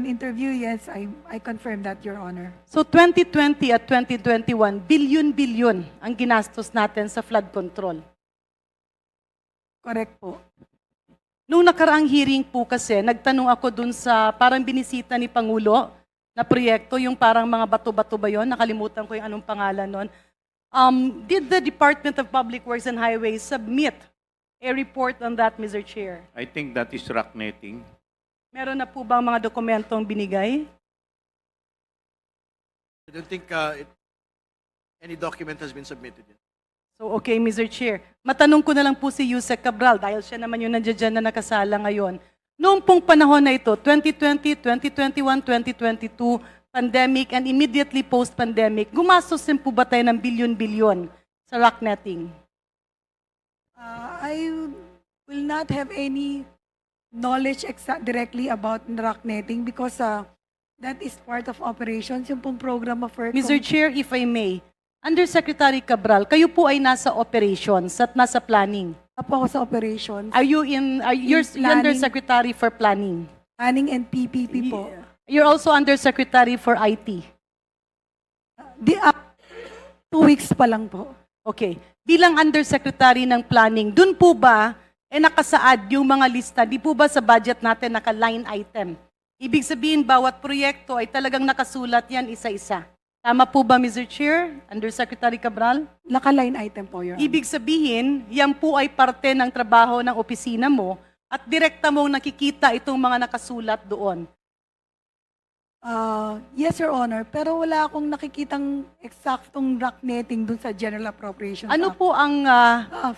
interview, yes, I confirm that, Your Honor. So 2020 at 2021, bilyon-bilyon ang ginastos natin sa flood control. Correct po. Nung nakaraang hearing po kasi, nagtanong ako dun sa parang binisita ni Pangulo na proyekto, yung parang mga bato-bato ba yun? Nakalimutan ko yung anong pangalan nun. Did the Department of Public Works and Highways submit a report on that, Mr. Chair? I think that is rock netting. Meron na po bang mga dokumentong binigay? I don't think any document has been submitted yet. So, okay, Mr. Chair. Matanong ko na lang po si Yusek Cabral dahil siya naman yung nandiyan na nakasala ngayon. Noong pong panahon na ito, 2020, 2021, 2022, pandemic and immediately post-pandemic, gumastos din po ba tayo ng bilyon-bilyon sa rock netting? I will not have any knowledge directly about rock netting because that is part of operations, yung pong program of work. Mr. Chair, if I may, Undersecretary Cabral, kayo po ay nasa operations at nasa planning. Apo ako sa operations. Are you you're planning. Undersecretary for Planning? Planning and PPP po. You're also Undersecretary for IT? 2 weeks pa lang po. Okay. Bilang Undersecretary ng Planning, dun po ba nakasaad yung mga lista? Di po ba sa budget natin naka-line item? Ibig sabihin, bawat proyekto ay talagang nakasulat yan isa-isa. Tama po ba, Mr. Chair? Undersecretary Cabral? Naka-line item po, Your Honor. Ibig sabihin, yan po ay parte ng trabaho ng opisina mo at direkta mong nakikita itong mga nakasulat doon. Yes, Your Honor. Pero wala akong nakikitang eksaktong rock netting dun sa General Appropriations Ano Act. po ang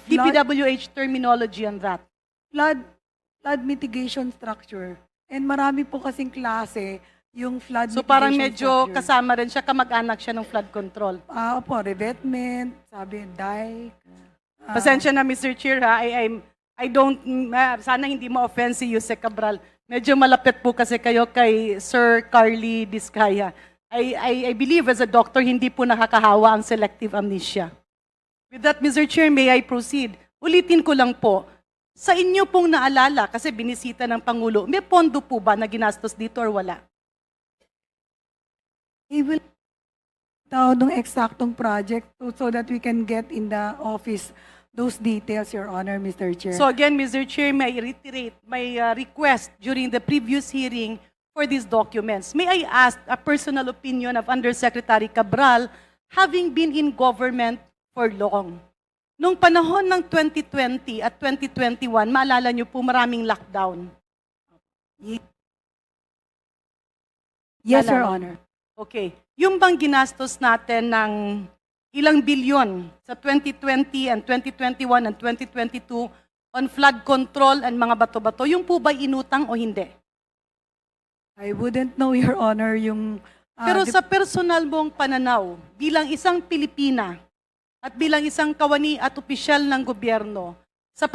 Flood, DPWH terminology on that? flood mitigation structure. And marami po kasing klase yung flood So mitigation parang medyo structure. kasama rin siya, kamag-anak siya ng flood control. Opo, revetment, sabi, dike. Pasensya na, Mr. Chair, ha? I don't, sana hindi ma-offend si Yusek Cabral. Medyo malapit po kasi kayo kay Sir Carly Diskaya. I believe as a doctor, hindi po nakakahawa ang selective amnesia. With that, Mr. Chair, may I proceed? Ulitin ko lang po, sa inyo pong naalala, kasi binisita ng Pangulo, may pondo po ba na ginastos dito or wala? He will tao ng eksaktong project so that we can get in the office those details, Your Honor, Mr. Chair. So again, Mr. Chair, may I reiterate my request during the previous hearing for these documents. May I ask a personal opinion of Undersecretary Cabral, having been in government for long? Nung panahon ng 2020 at 2021, maalala niyo po maraming lockdown. Yes, Your Alala. Honor. Okay. Yung bang ginastos natin ng ilang bilyon sa 2020 and 2021 and 2022 on flood control and mga bato-bato, yung po ba inutang o hindi? I wouldn't know, Your Honor, yung... Pero sa personal mong pananaw, bilang isang Pilipina at bilang isang kawani at opisyal ng gobyerno, sa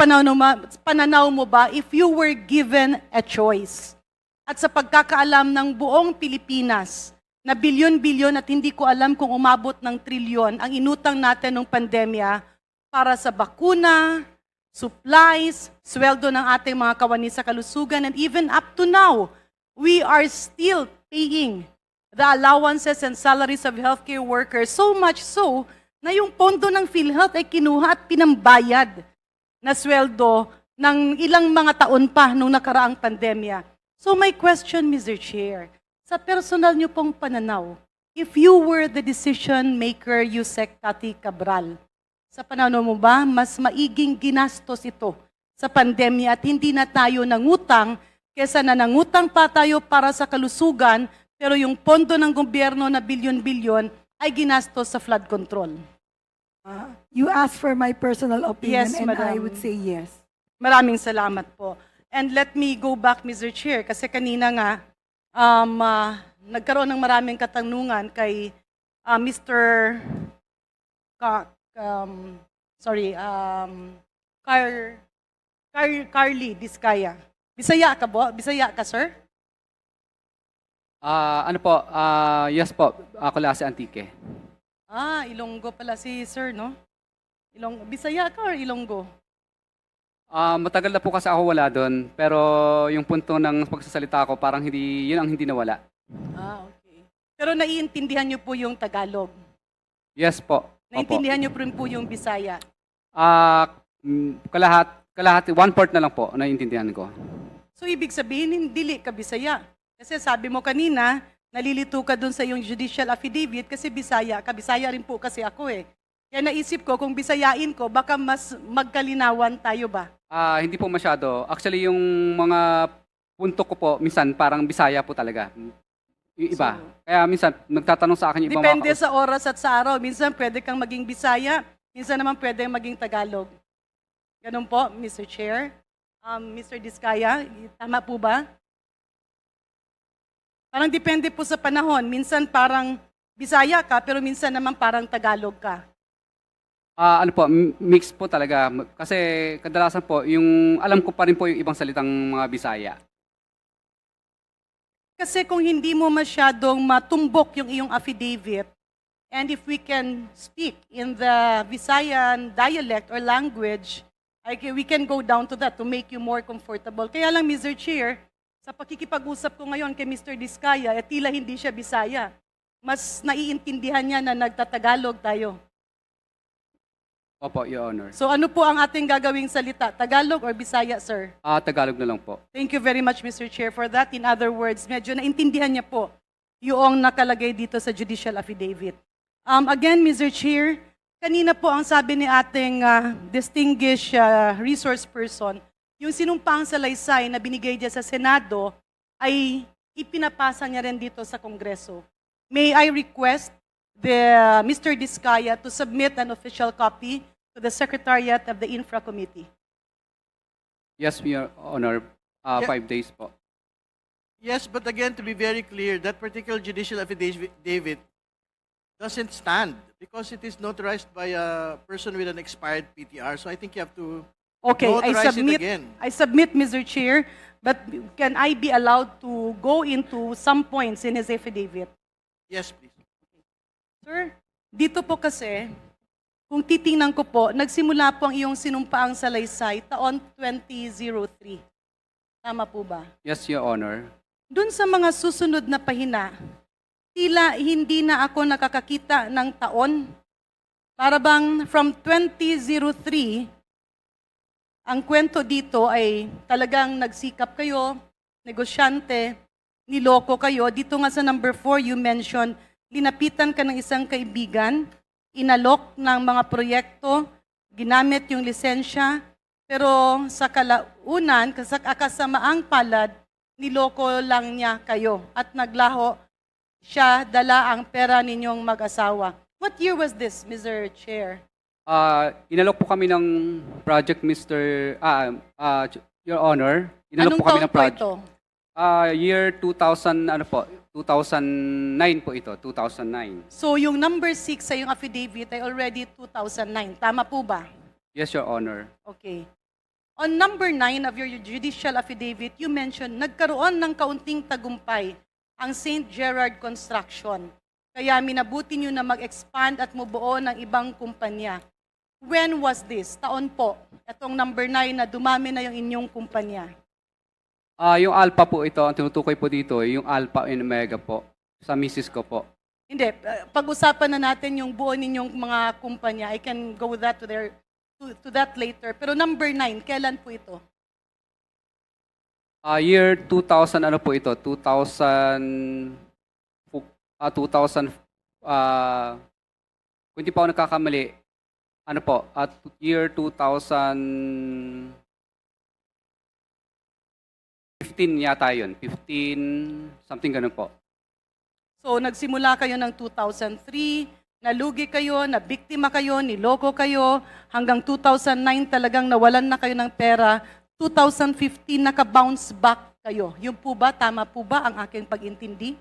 pananaw mo ba, if you were given a choice, at sa pagkakaalam ng buong Pilipinas, na bilyon-bilyon at hindi ko alam kung umabot ng trilyon ang inutang natin ng pandemya para sa bakuna, supplies, sweldo ng ating mga kawani sa kalusugan, and even up to now, we are still paying the allowances and salaries of healthcare workers, so much so na yung pondo ng PhilHealth ay kinuha at pinambayad na sweldo ng ilang mga taon pa nung nakaraang pandemya. So my question, Mr. Chair, sa personal niyo pong pananaw, if you were the decision maker, Yusek Tati Cabral, sa pananaw mo ba, mas maiging ginastos ito sa pandemya at hindi na tayo nangutang kesa na nangutang pa tayo para sa kalusugan, pero yung pondo ng gobyerno na bilyon-bilyon ay ginastos sa flood control? You asked for my personal opinion Yes, and I Madam. would say yes. Maraming salamat po. And let me go back, Mr. Chair, kasi kanina nga, nagkaroon ng maraming katanungan kay Mr. Carly Diskaya. Bisaya ka po? Bisaya ka, sir? Ano po, yes po, Klase Antique. Ilonggo pala si sir, no? Bisaya ka or Ilonggo? Matagal na po kasi ako wala doon, pero yung punto ng pagsasalita ko, parang hindi, yun ang hindi nawala. Okay. Pero naiintindihan niyo po yung Tagalog. Yes po. Opo. Naintindihan niyo po rin po yung Bisaya. Kalahati, 1/4 na lang po, naiintindihan ko. So ibig sabihin, hindi ka Bisaya. Kasi sabi mo kanina, nalilito ka dun sa iyong judicial affidavit kasi Bisaya ka. Bisaya rin po kasi ako eh. Kaya naisip ko, kung Bisayain ko, baka mas magkalinawan tayo ba? Hindi po masyado. Actually, yung mga punto ko po, minsan parang Bisaya po talaga. Yung iba. Kaya minsan, nagtatanong sa akin yung ibang Depende mga sa oras at sa araw. Minsan pwede kang maging Bisaya, minsan naman pwede maging Tagalog. Ganun po, Mr. Chair. Mr. Diskaya, tama po ba? Parang depende po sa panahon. Minsan parang Bisaya ka, pero minsan naman parang Tagalog ka. ano po, mix po talaga. Kasi kadalasan po, yung alam ko pa rin po yung ibang salitang mga Bisaya. Kasi kung hindi mo masyadong matumbok yung iyong affidavit, and if we can speak in the Visayan dialect or language, we can go down to that to make you more comfortable. Kaya lang, Mr. Chair, sa pakikipag-usap ko ngayon kay Mr. Diskaya, tila hindi siya Bisaya. Mas naiintindihan niya na nagtatagalog tayo. Opo, Your Honor. So ano po ang ating gagawing salita? Tagalog or Bisaya, sir? Tagalog na lang po. Thank you very much, Mr. Chair, for that. In other words, medyo naintindihan niya po yung nakalagay dito sa judicial affidavit. Again, Mr. Chair, kanina po ang sabi ni ating distinguished resource person, yung sinumpaang salaysay na binigay niya sa Senado ay ipinapasa niya rin dito sa Kongreso. May I request Mr. Diskaya to submit an official copy to the Secretariat of the Infra Committee. Yes, Your Honor. 5 days po. Yes, but again, to be very clear, that particular judicial affidavit doesn't stand because it is notarized by a person with an expired PTR. So I think you have to Okay, notarize it again. I submit, Mr. Chair, but can I be allowed to go into some points in his affidavit? Yes, please. Sir, dito po kasi, kung titingnan ko po, nagsimula po ang iyong sinumpaang salaysay taon 2003. Tama po ba? Yes, Your Honor. Doon sa mga susunod na pahina, tila hindi na ako nakakakita ng taon. Para bang from 2003, ang kwento dito ay talagang nagsikap kayo, negosyante, niloko kayo. Dito nga sa number 4, you mentioned, linapitan ka ng isang kaibigan, inalok ng mga proyekto, ginamit yung lisensya, pero sa kalaunan, sa kasamaang palad, niloko lang niya kayo at naglaho siya dala ang pera ninyong mag-asawa. What year was this, Mr. Chair? Inalok po kami ng project, Your Honor. Inalok Anong po kami taon ng po project. ito? Year 2000, 2009 po ito, 2009. So yung number 6 sa yung affidavit ay already 2009. Tama po ba? Yes, Your Honor. Okay. On number 9 of your judicial affidavit, you mentioned nagkaroon ng kaunting tagumpay ang St. Gerard Construction. Kaya minabuti nyo na mag-expand at mubuo ng ibang kumpanya. When was this? Taon po. Itong number 9 na dumami na yung inyong kumpanya. Yung Alpha po ito, ang tinutukoy po dito, yung Alpha and Omega po, sa misis ko po. Hindi. Pag-usapan na natin yung buo ninyong mga kumpanya. I can go that to that later. Pero number 9, kailan po ito? Year 2000, ano po ito? 2000, kung hindi pa ako nagkakamali, ano po, at year 2015 yata yun. 15, something ganun po. So, nagsimula kayo ng 2003, nalugi kayo, nabiktima kayo, niloko kayo, hanggang 2009 talagang nawalan na kayo ng pera, 2015 naka-bounce back kayo. Yung po ba, tama po ba ang aking pag-intindi?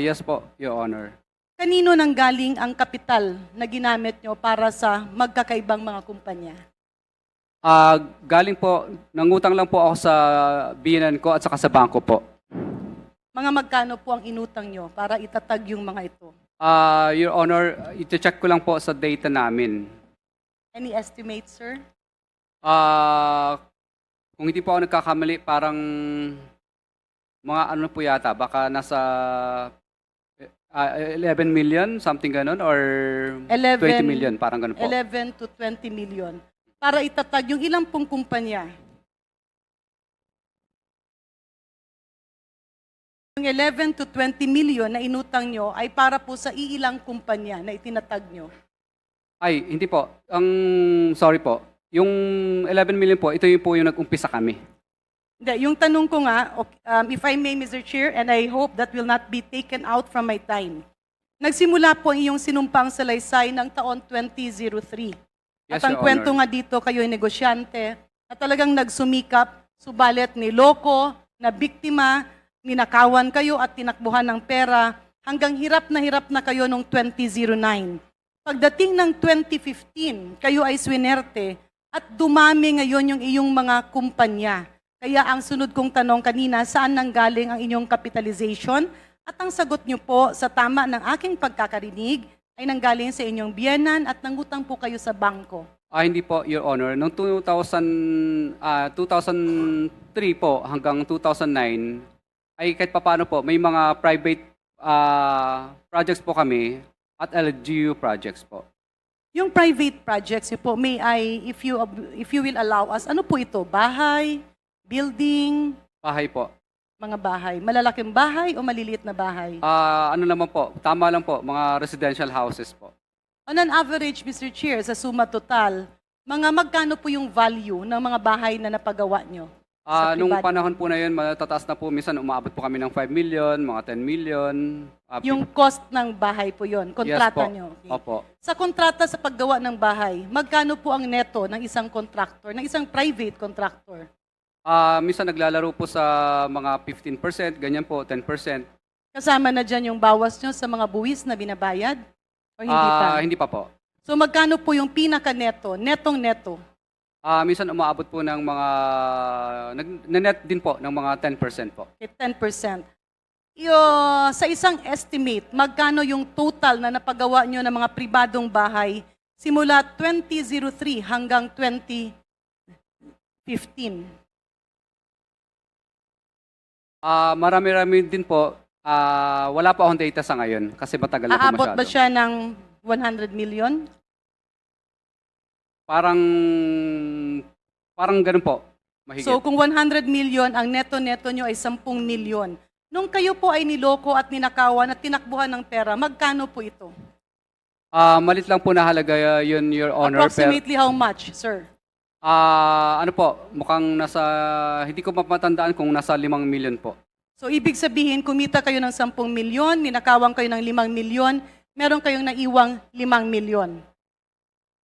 Yes po, Your Honor. Kanino nang galing ang kapital na ginamit nyo para sa magkakaibang mga kumpanya? Galing po, nangutang lang po ako sa biyanan ko at saka sa bangko po. Mga magkano po ang inutang nyo para itatag yung mga ito? Your Honor, iti-check ko lang po sa data namin. Any estimate, sir? Kung hindi po ako nagkakamali, parang mga ano po yata, baka nasa 11 million, something ganun, or 11 20 million, parang ganun po. 11 to 20 million. Para itatag yung ilang pong kumpanya. Yung 11 to 20 million na inutang nyo ay para po sa iilang kumpanya na itinatag nyo. Ay, hindi po. Sorry po. Yung 11 million po, ito yung po yung nag-umpisa kami. Hindi, yung tanong ko nga, if I may, Mr. Chair, and I hope that will not be taken out from my time. Nagsimula po ang iyong sinumpang salaysay ng taon 2003. At Yes, ang Your kwento Honor. nga dito, kayo ay negosyante, na talagang nagsumikap, subalit niloko, na biktima, ninakawan kayo at tinakbuhan ng pera, hanggang hirap na kayo noong 2009. Pagdating ng 2015, kayo ay swinerte at dumami ngayon yung iyong mga kumpanya. Kaya ang sunod kong tanong kanina, saan nanggaling ang inyong capitalization? At ang sagot niyo po sa tama ng aking pagkakarinig ay nanggaling sa inyong biyenan at nangutang po kayo sa bangko. Hindi po, Your Honor. Noong 2003 po hanggang 2009, ay kahit papaano po, may mga private projects po kami at LGU projects po. Yung private projects niyo po, may I, if you will allow us, ano po ito? Bahay? Building? Bahay po. Mga bahay? Malalaking bahay o maliliit na bahay? Ano naman po, tama lang po, mga residential houses po. On an average, Mr. Chair, sa suma total, mga magkano po yung value ng mga bahay na napagawa nyo? Sa Nung pribado? panahon po na yun, matataas na po, minsan umaabot po kami ng 5 million, mga 10 million. Yung cost ng bahay po yon, kontrata Yes po. nyo. Okay. Opo. Sa kontrata sa paggawa ng bahay, magkano po ang neto ng isang contractor, ng isang private contractor? Minsan naglalaro po sa mga 15%, ganyan po, 10%. Kasama na dyan yung bawas nyo sa mga buwis na binabayad? O hindi pa? Hindi pa po. So magkano po yung pinaka-neto, netong neto? Minsan umaabot po ng mga, net din po ng mga 10% po. Okay, 10%. Sa isang estimate, magkano yung total na napagawa nyo ng mga pribadong bahay simula 2003 hanggang 2015? Marami-rami din po. Wala pa akong data sa ngayon kasi matagal na po Aabot masyado. ba siya ng 100 million? Parang ganun po. Mahigit. So kung 100 million, ang neto-neto nyo ay 10 million. Nung kayo po ay niloko at ninakawan at tinakbuhan ng pera, magkano po ito? Malit lang po na halaga yun, Your Honor. Approximately how much, sir? Ano po, mukhang nasa, hindi ko mapatandaan kung nasa 5 million po. So ibig sabihin, kumita kayo ng 10 milyon, ninakawan kayo ng 5 milyon, meron kayong naiwang 5 milyon.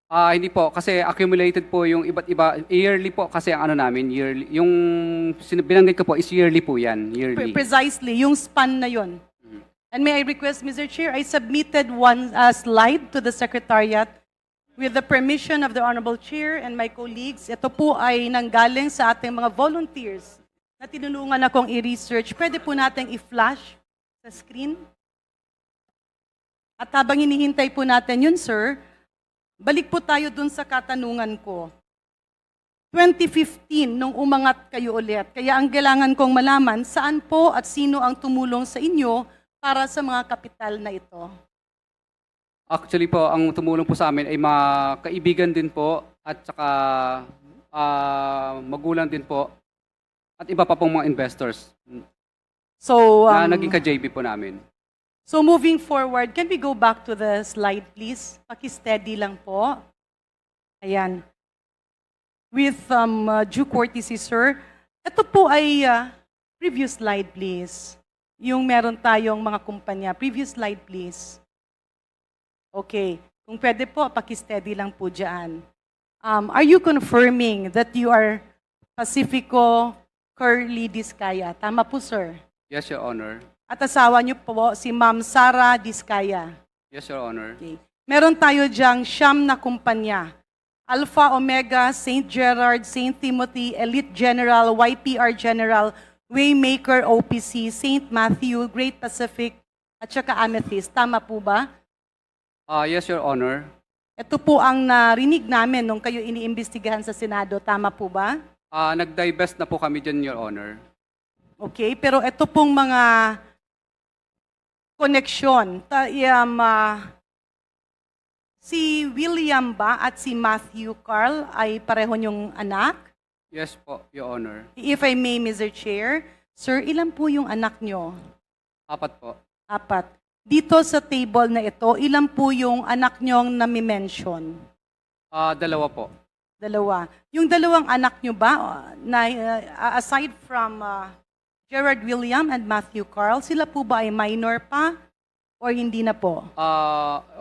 Hindi po, kasi accumulated po yung iba't iba. Yearly po kasi ang ano namin, yearly. Yung binanggit ko po is yearly po yan, yearly. Precisely, yung span na yon. And may I request, Mr. Chair, I submitted one slide to the Secretariat with the permission of the Honorable Chair and my colleagues. Ito po ay nanggaling sa ating mga volunteers na tinulungan akong i-research. Pwede po natin i-flash sa screen. At habang hinihintay po natin yun, sir, balik po tayo dun sa katanungan ko. 2015, nung umangat kayo ulit. Kaya ang kailangan kong malaman, saan po at sino ang tumulong sa inyo para sa mga kapital na ito? Actually po, ang tumulong po sa amin ay mga kaibigan din po at saka magulang din po at iba pa pong mga investors So, na naging ka-JB po namin. so moving forward, can we go back to the slide, please? Paki-steady lang po. Ayan. With due courtesy, sir. Ito po ay previous slide, please. Yung meron tayong mga kumpanya. Previous slide, please. Okay. Kung pwede po, paki-steady lang po dyan. Are you confirming that you are Pacifico Curly Discaya? Tama po, sir. Yes, Your Honor. At asawa niyo po, si Ma'am Sara Discaya. Yes, Your Honor. Okay. Meron tayo diyang siyam na kumpanya. Alpha Omega, St. Gerard, St. Timothy, Elite General, YPR General, Waymaker OPC, St. Matthew, Great Pacific, at saka Amethyst. Tama po ba? Yes, Your Honor. Ito po ang narinig namin nung kayo iniimbestigahan sa Senado. Tama po ba? Nag-divest na po kami dyan, Your Honor. Okay, pero ito pong mga koneksyon. Si William ba at si Matthew Carl ay pareho niyong anak? Yes po, Your Honor. If I may, Mr. Chair, sir, ilan po yung anak niyo? 4 po. 4. Dito sa table na ito, ilan po yung anak niyong nami-mention? 2 po. 2. Yung 2 anak niyo ba, aside from Gerard William and Matthew Carl, sila po ba ay minor pa or hindi na po?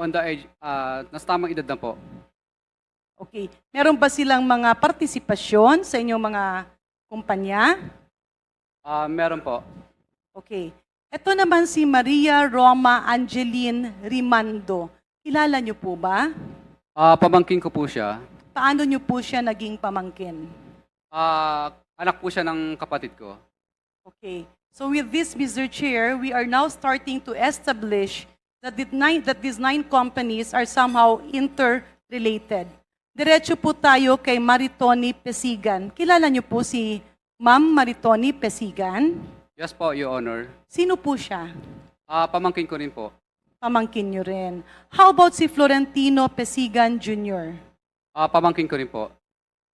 On the age, nasa tamang edad na po. Okay. Meron ba silang mga partisipasyon sa inyong mga kumpanya? Meron po. Okay. Ito naman si Maria Roma Angeline Rimando. Kilala niyo po ba? Pamangkin ko po siya. Paano niyo po siya naging pamangkin? Anak po siya ng kapatid ko. Okay. So with this, Mr. Chair, we are now starting to establish that these 9 companies are somehow interrelated. Diretso po tayo kay Maritoni Pesigan. Kilala niyo po si Ma'am Maritoni Pesigan? Yes po, Your Honor. Sino po siya? Pamangkin ko rin po. Pamangkin niyo rin. How about si Florentino Pesigan Jr.? Pamangkin ko rin po.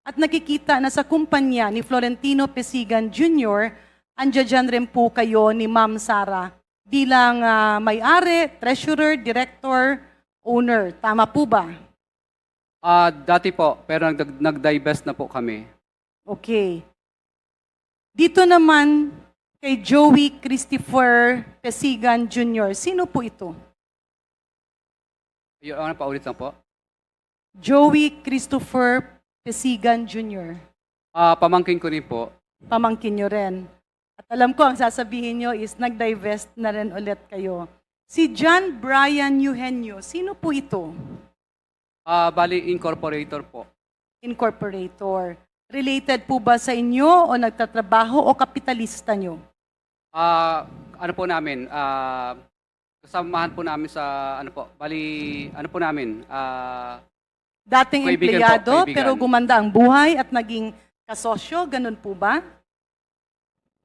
At nakikita na sa kumpanya ni Florentino Pesigan Jr., andiyan rin po kayo ni Ma'am Sara bilang may-ari, treasurer, director, owner. Tama po ba? Dati po, pero nag-divest na po kami. Okay. Dito naman kay Joey Christopher Pesigan Jr. Sino po ito? Your Honor, paulit lang po. Joey Christopher Pesigan Jr. Pamangkin ko rin po. Pamangkin nyo rin. At alam ko, ang sasabihin nyo is nag-divest na rin ulit kayo. Si John Brian Eugenio, sino po ito? Bali, incorporator po. Incorporator. Related po ba sa inyo o nagtatrabaho o kapitalista nyo? Ano po namin, kasamahan po namin sa, ano po, bali, ano po namin, Dating kaibigan po, empleyado kaibigan. pero gumanda ang buhay at naging kasosyo, ganun po ba?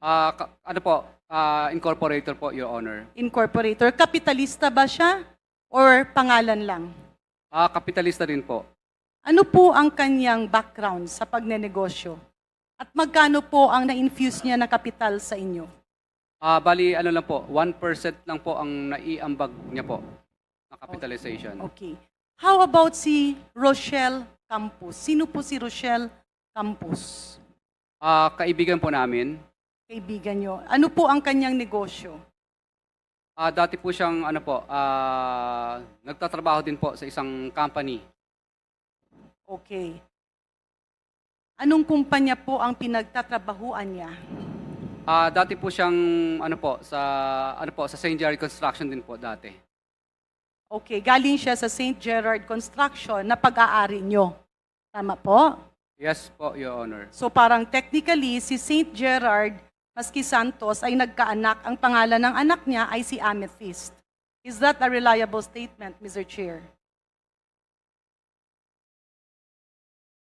ano po, incorporator po, Your Honor. Incorporator. Kapitalista ba siya or pangalan lang? Kapitalista din po. Ano po ang kanyang background sa pagnenegosyo? At magkano po ang na-infuse niya na kapital sa inyo? Bali, ano lang po, 1% lang po ang naiambag niya po na capitalization. Okay. How about si Rochelle Campos? Sino po si Rochelle Campos? Kaibigan po namin. Kaibigan nyo. Ano po ang kanyang negosyo? Dati po siyang, ano po, nagtatrabaho din po sa isang company. Okay. Anong kumpanya po ang pinagtatrabahuan niya? Dati po siyang, sa St. Jerry Construction din po dati. Okay, galing siya sa St. Gerard Construction na pag-aari nyo. Tama po? Yes po, Your Honor. So parang technically, si St. Gerard Maski Santos ay nagkaanak. Ang pangalan ng anak niya ay si Amethyst. Is that a reliable statement, Mr. Chair?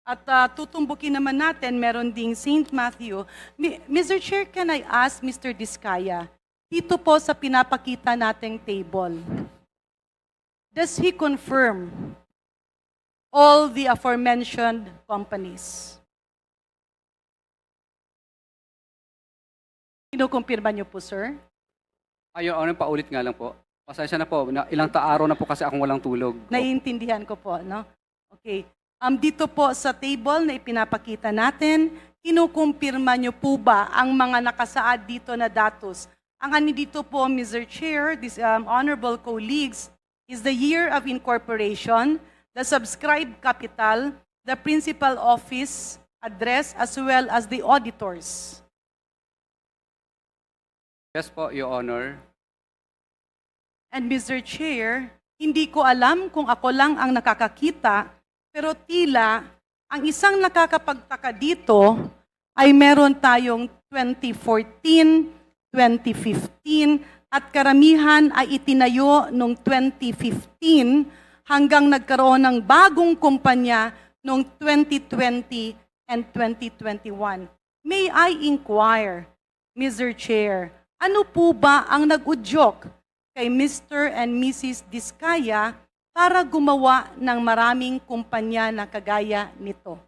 At tutumbukin naman natin, meron ding St. Matthew. Mr. Chair, can I ask Mr. Diskaya, dito po sa pinapakita nating table, does he confirm all the aforementioned companies? Kinukumpirma niyo po, sir? Your Honor, paulit nga lang po. Pasensya na po, ilang araw na po kasi akong walang tulog. Naiintindihan ko po, no? Okay. Dito po sa table na ipinapakita natin, kinukumpirma niyo po ba ang mga nakasaad dito na datos? Ang ano dito po, Mr. Chair, this honorable colleagues, is the year of incorporation, the subscribed capital, the principal office address, as well as the auditors. Yes po, Your Honor. And Mr. Chair, hindi ko alam kung ako lang ang nakakakita, pero tila ang isang nakakapagtaka dito ay meron tayong 2014, 2015, at karamihan ay itinayo noong 2015, hanggang nagkaroon ng bagong kumpanya noong 2020 and 2021. May I inquire, Mr. Chair, ano po ba ang nag-udyok kay Mr. and Mrs. Diskaya para gumawa ng maraming kumpanya na kagaya nito?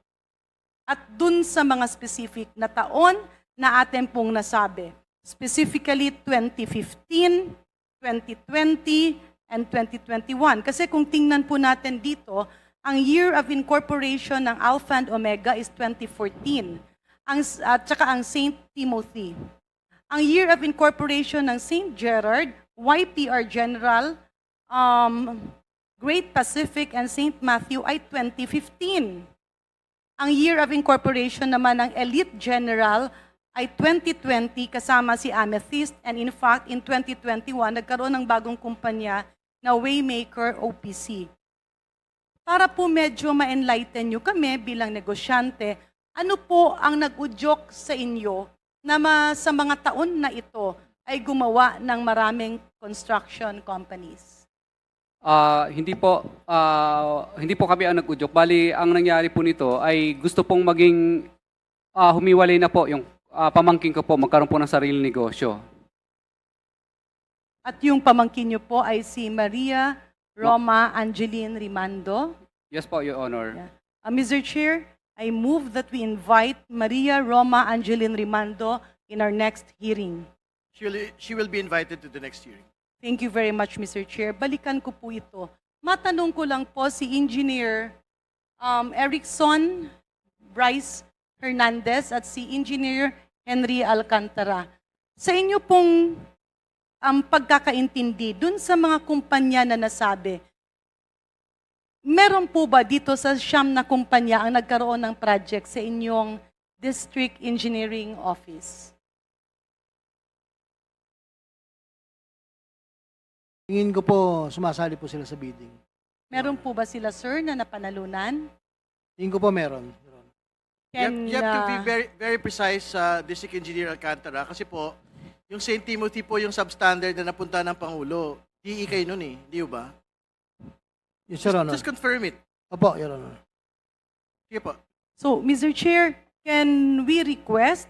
At dun sa mga specific na taon na atin pong nasabi, specifically 2015, 2020, and 2021. Kasi kung tingnan po natin dito, ang year of incorporation ng Alpha and Omega is 2014, at saka ang St. Timothy. Ang year of incorporation ng St. Gerard, YPR General, Great Pacific, and St. Matthew ay 2015. Ang year of incorporation naman ng Elite General ay 2020 kasama si Amethyst, and in fact, in 2021, nagkaroon ng bagong kumpanya na Waymaker OPC. Para po medyo ma-enlighten nyo kami bilang negosyante, ano po ang nag-udyok sa inyo na sa mga taon na ito ay gumawa ng maraming construction companies? Hindi po kami ang nag-udyok. Bali, ang nangyari po nito ay gusto pong maging humiwalay na po yung pamangkin ko po, magkaroon po ng sarili negosyo. At yung pamangkin nyo po ay si Maria Roma Angeline Rimando. Yes po, Your Honor. Yeah. Mr. Chair, I move that we invite Maria Roma Angeline Rimando in our next hearing. She will be invited to the next hearing. Thank you very much, Mr. Chair. Balikan ko po ito. Matanong ko lang po si Engineer Erickson Bryce Hernandez at si Engineer Henry Alcantara. Sa inyo pong pagkakaintindi dun sa mga kumpanya na nasabi, meron po ba dito sa siyam na kumpanya ang nagkaroon ng project sa inyong District Engineering Office? Tingin ko po, sumasali po sila sa bidding. Meron po ba sila, sir, na napanalunan? Tingin ko po meron. You have to be very, very precise, District Engineer Alcantara, kasi po, yung St. Timothy po yung substandard na napunta ng Pangulo. DE kayo nun eh, di ba? Yes, Your Honor. Just confirm it. Opo, Your Honor. Sige po. So, Mr. Chair, can we request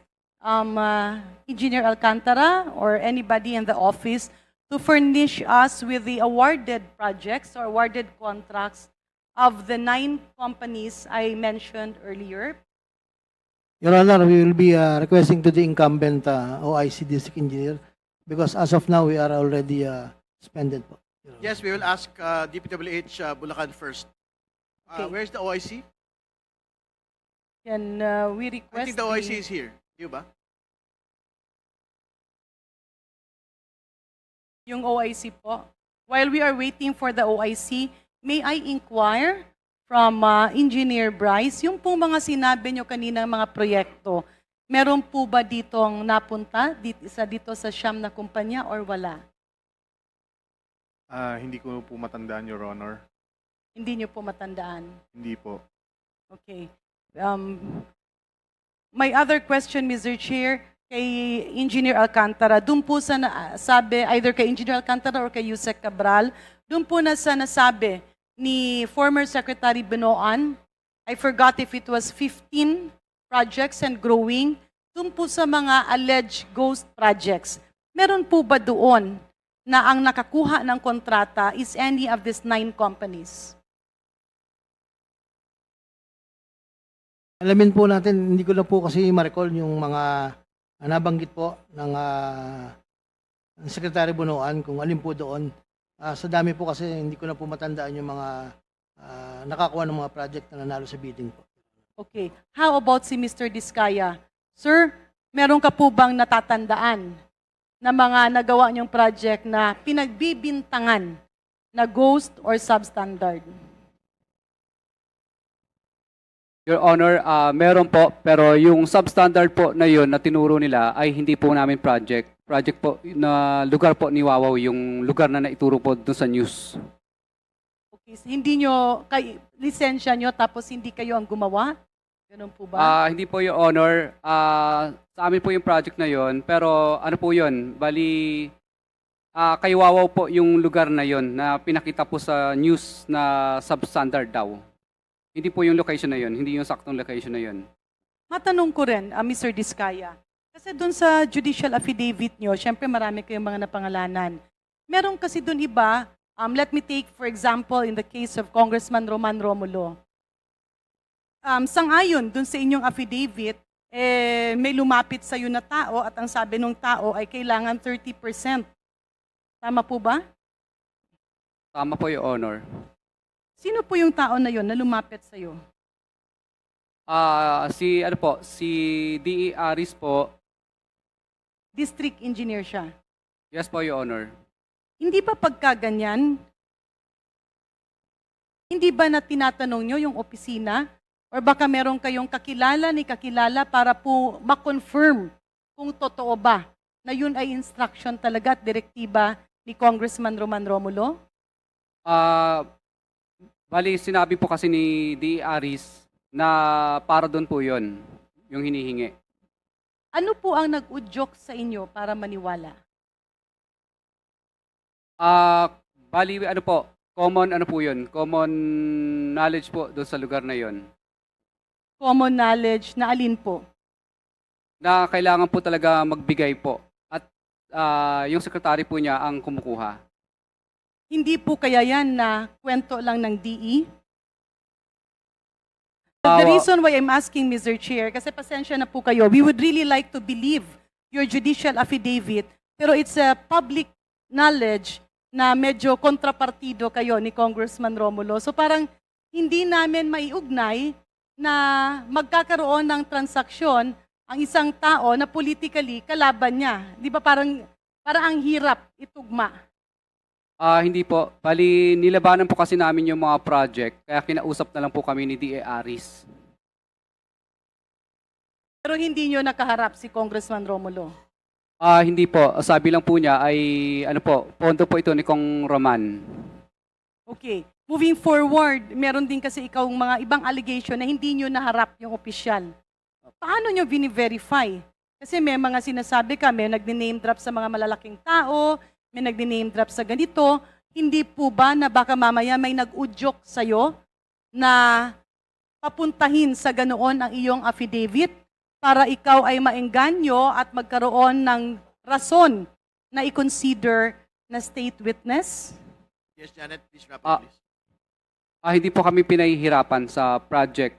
Engineer Alcantara or anybody in the office to furnish us with the awarded projects or awarded contracts of the 9 companies I mentioned earlier? Your Honor, we will be requesting to the incumbent OIC District Engineer because as of now, we are already suspended po. Your Honor. Yes, we will ask DPWH Bulacan first. Okay. Where's the OIC? Can we I request think the OIC is here. Di ba? yung OIC po? While we are waiting for the OIC, may I inquire from Engineer Bryce, yung pong mga sinabi nyo kanina mga proyekto, meron po ba ditong napunta dito sa siyam na kumpanya or wala? Hindi ko po matandaan, Your Honor. Hindi nyo po matandaan. Hindi po. Okay. My other question, Mr. Chair, kay Engineer Alcantara, doon po sa sabi, either kay Engineer Alcantara or kay Yusek Cabral, doon po na sa nasabi ni former Secretary Benoan, I forgot if it was 15 projects and growing, doon po sa mga alleged ghost projects. Meron po ba doon na ang nakakuha ng kontrata is any of these 9 companies? Alamin po natin, hindi ko na po kasi ma-recall yung mga nabanggit po ng Secretary Bunuan kung alin po doon. Sa dami po kasi hindi ko na po matandaan yung mga nakakuha ng mga project na nanalo sa bidding po. Okay. How about si Mr. Diskaya? Sir, meron ka po bang natatandaan na mga nagawa niyong project na pinagbibintangan na ghost or substandard? Your Honor, meron po, pero yung substandard po na yun na tinuro nila ay hindi po namin project. Project po na lugar po ni Wawaw, yung lugar na naituro po doon sa news. Okay. So hindi nyo, lisensya nyo tapos hindi kayo ang gumawa? Ganun po ba? Hindi po, Your Honor. Sa amin po yung project na yun, pero ano po yun, bali, Kay Wawaw po yung lugar na yon na pinakita po sa news na substandard daw. Hindi po yung location na yon, hindi yung saktong location na yon. Matanong ko rin, Mr. Diskaya, kasi doon sa judicial affidavit nyo, syempre marami kayong mga napangalanan. Meron kasi doon iba, let me take for example in the case of Congressman Roman Romulo. Sangayon doon sa inyong affidavit, may lumapit sa na tao at ang sabi ng tao ay kailangan 30%. Tama po ba? Tama po, Your Honor. Sino po yung tao na yon na lumapit sa iyo? Si D.E. Aris po. District engineer siya. Yes po, Your Honor. Hindi ba pagkaganyan, hindi ba na tinatanong nyo yung opisina? Or baka meron kayong kakilala para po ma-confirm kung totoo ba na yun ay instruction talaga at direktiba ni Congressman Roman Romulo? Bali, sinabi po kasi ni D.E. Aris na para doon po yon yung hinihingi. Ano po ang nag-udyok sa inyo para maniwala? Bali, ano po, common ano po yun, common knowledge po doon sa lugar na yon. Common knowledge na alin po? Na kailangan po talaga magbigay po. At yung sekretary po niya ang kumukuha. Hindi po kaya yan na kwento lang ng DE? The reason why I'm asking, Mr. Chair, kasi pasensya na po kayo, we would really like to believe your judicial affidavit, pero it's a public knowledge na medyo kontrapartido kayo ni Congressman Romulo. So parang hindi namin maiugnay na magkakaroon ng transaksyon ang isang tao na politically kalaban niya. Di ba parang ang hirap itugma? Hindi po. Bali, nilabanan po kasi namin yung mga project, kaya kinausap na lang po kami ni D.E. Aris. Pero hindi nyo nakaharap si Congressman Romulo. Hindi po. Sabi lang po niya ay, pondo po ito ni Kong Roman. Okay. Moving forward, meron din kasi ikaw mga ibang allegation na hindi nyo naharap yung opisyal. Paano nyo bini-verify? Kasi may mga sinasabi ka, may nag-name drop sa mga malalaking tao, may nag-name drop sa ganito. Hindi po ba na baka mamaya may nag-udyok sa'yo na papuntahin sa ganoon ang iyong affidavit para ikaw ay maengganyo at magkaroon ng rason na i-consider na state witness? Yes, Janet, please wrap up, please. Hindi po kami pinahihirapan sa project.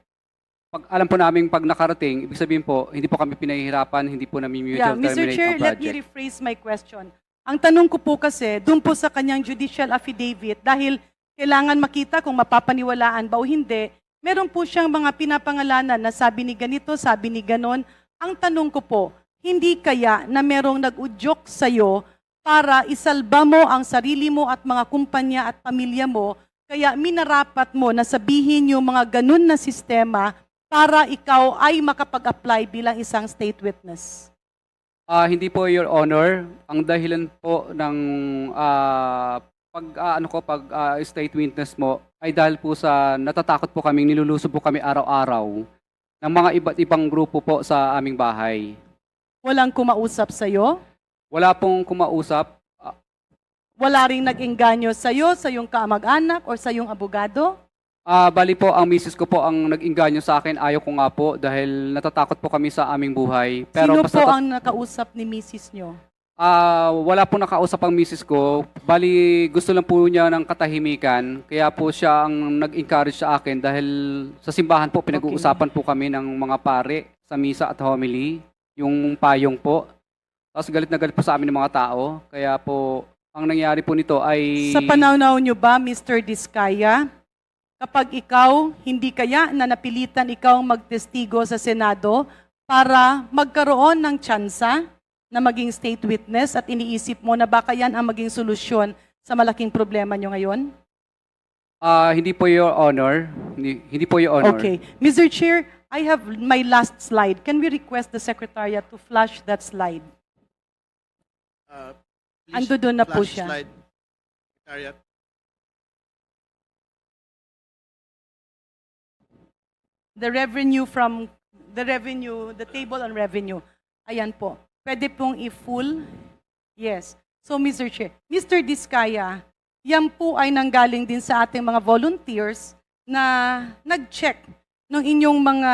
Alam po namin pag nakarating, ibig sabihin po, hindi po kami pinahihirapan, hindi po namin mutual Mr. terminate Chair, ang let me project. rephrase my question. Ang tanong ko po kasi, doon po sa kanyang judicial affidavit, dahil kailangan makita kung mapapaniwalaan ba o hindi, meron po siyang mga pinapangalanan na sabi ni ganito, sabi ni ganon. Ang tanong ko po, hindi kaya na merong nag-udyok sa'yo para isalba mo ang sarili mo at mga kumpanya at pamilya mo, kaya minarapat mo na sabihin yung mga ganun na sistema para ikaw ay makapag-apply bilang isang state witness? Hindi po, Your Honor. Ang dahilan po ng state witness mo ay dahil po sa natatakot po kami, nilulusob po kami araw-araw ng mga iba't ibang grupo po sa aming bahay. Walang kumausap sa'yo? Wala pong kumausap. Wala ring nag-engganyo sa'yo, sa iyong kamag-anak o sa iyong abogado? Bali po, ang misis ko po ang nag-inganyo sa akin. Ayaw ko nga po dahil natatakot po kami sa aming buhay. Pero Sino basta po ang nakausap ni misis nyo? wala po nakausap ang misis ko. Bali, gusto lang po niya ng katahimikan. Kaya po siya ang nag-encourage sa akin dahil sa simbahan po, pinag-uusapan po kami ng mga pare sa misa at homily. Yung payong po. Tapos galit na galit po sa amin ng mga tao. Kaya po, ang nangyari po nito ay... Sa pananaw nyo ba, Mr. Diskaya, kapag ikaw, hindi kaya na napilitan ikaw magtestigo sa Senado para magkaroon ng tsansa na maging state witness at iniisip mo na baka yan ang maging solusyon sa malaking problema nyo ngayon? hindi po, Your Honor. Hindi po, Your Honor. Okay. Mr. Chair, I have my last slide. Can we request the Secretariat to flash that slide? Please Ando doon na po flash siya. slide, Secretariat. The table on revenue. Ayan po. Pwede pong i-full. Yes. So, Mr. Chair, Mr. Diskaya, yan po ay nanggaling din sa ating mga volunteers na nag-check ng inyong mga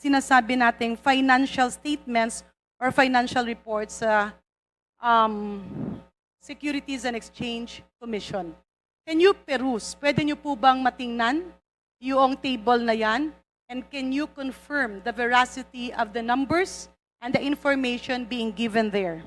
sinasabi nating financial statements or financial reports sa Securities and Exchange Commission. Can you peruse? Pwede nyo po bang matingnan yung table na yan? And can you confirm the veracity of the numbers and the information being given there?